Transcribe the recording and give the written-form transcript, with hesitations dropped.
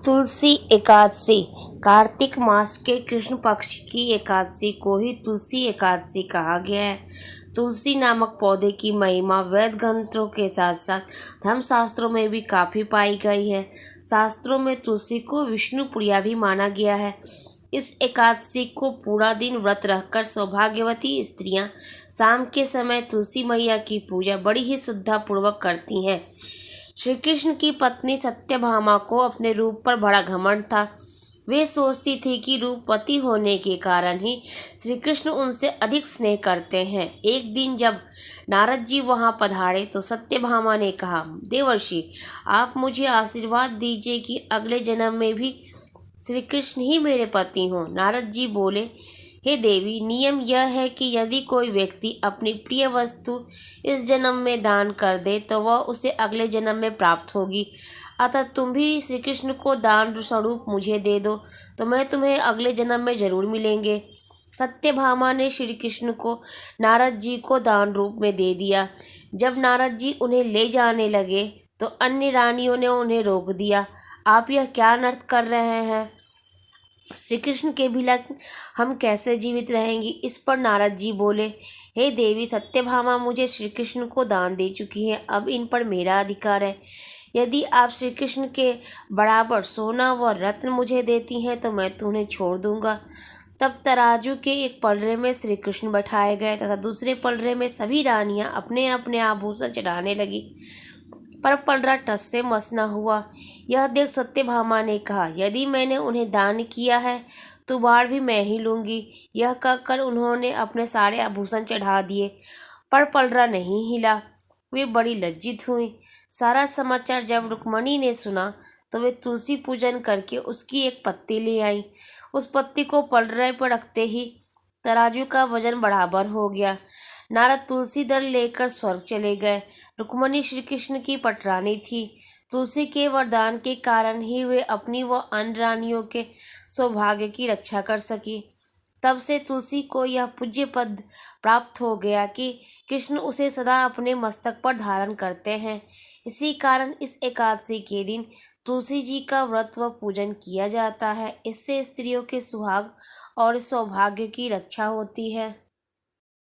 तुलसी एकादशी कार्तिक मास के कृष्ण पक्ष की एकादशी को ही तुलसी एकादशी कहा गया है। तुलसी नामक पौधे की महिमा वेद ग्रंथों के साथ साथ धर्मशास्त्रों में भी काफ़ी पाई गई है। शास्त्रों में तुलसी को विष्णु प्रिया भी माना गया है। इस एकादशी को पूरा दिन व्रत रखकर सौभाग्यवती स्त्रियां शाम के समय तुलसी मैया की पूजा बड़ी ही श्रद्धापूर्वक करती हैं। श्री कृष्ण की पत्नी सत्यभामा को अपने रूप पर बड़ा घमंड था। वे सोचती थी कि रूपवती होने के कारण ही श्री कृष्ण उनसे अधिक स्नेह करते हैं। एक दिन जब नारद जी वहां पधारे तो सत्यभामा ने कहा, देवर्षि, आप मुझे आशीर्वाद दीजिए कि अगले जन्म में भी श्री कृष्ण ही मेरे पति हों। नारद जी बोले, हे देवी, नियम यह है कि यदि कोई व्यक्ति अपनी प्रिय वस्तु इस जन्म में दान कर दे तो वह उसे अगले जन्म में प्राप्त होगी। अतः तुम भी श्री कृष्ण को दान स्वरूप मुझे दे दो तो मैं तुम्हें अगले जन्म में जरूर मिलेंगे। सत्यभामा ने श्री कृष्ण को नारद जी को दान रूप में दे दिया। जब नारद जी उन्हें ले जाने लगे तो अन्य रानियों ने उन्हें रोक दिया। आप यह क्या नृत्य कर रहे हैं? श्री कृष्ण के बिना हम कैसे जीवित रहेंगी? इस पर नारद जी बोले, हे देवी, सत्यभामा मुझे श्री कृष्ण को दान दे चुकी है, अब इन पर मेरा अधिकार है। यदि आप श्री कृष्ण के बराबर सोना व रत्न मुझे देती हैं तो मैं तुम्हें छोड़ दूंगा। तब तराजू के एक पलड़े में श्री कृष्ण बैठाए गए तथा दूसरे पलड़े में सभी रानियां अपने अपने आभूषण चढ़ाने लगी, पर पलड़ा टस से मस न हुआ। यह देख सत्यभामा ने कहा, यदि मैंने उन्हें दान किया है तो बाढ़ भी मैं ही लूंगी। यह कहकर उन्होंने अपने सारे आभूषण चढ़ा दिए, पर पलड़ा नहीं हिला। वे बड़ी लज्जित हुई। सारा समाचार जब रुक्मणी ने सुना तो वे तुलसी पूजन करके उसकी एक पत्ती ले आई। उस पत्ती को पलड़े पर रखते ही तराजू का वजन बराबर हो गया। नारद तुलसी दल लेकर स्वर्ग चले गए। रुक्मणी श्री कृष्ण की पटरानी थी। तुलसी के वरदान के कारण ही वे अपनी व अन्य रानियों के सौभाग्य की रक्षा कर सकी। तब से तुलसी को यह पूज्य पद प्राप्त हो गया कि कृष्ण उसे सदा अपने मस्तक पर धारण करते हैं। इसी कारण इस एकादशी के दिन तुलसी जी का व्रत व पूजन किया जाता है। इससे स्त्रियों के सुहाग और सौभाग्य की रक्षा होती है।